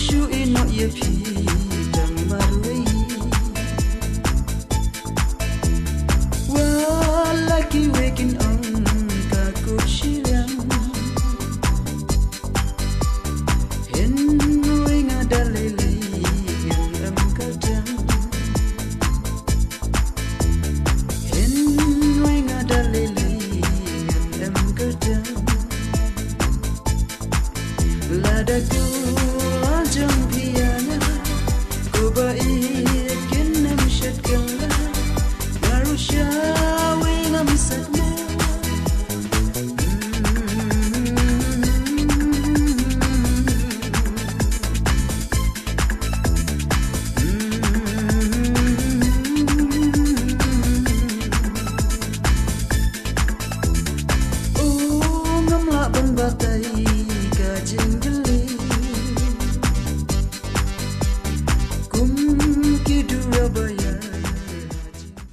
shu ino ye phi damarwe wa lucky waking on ka kuchiram hen winga dalele yang am kadam hen winga dalele yang am kadam ladaku ajang piana ko bait kinam shatkala marusha wingam satma oh ngamla bang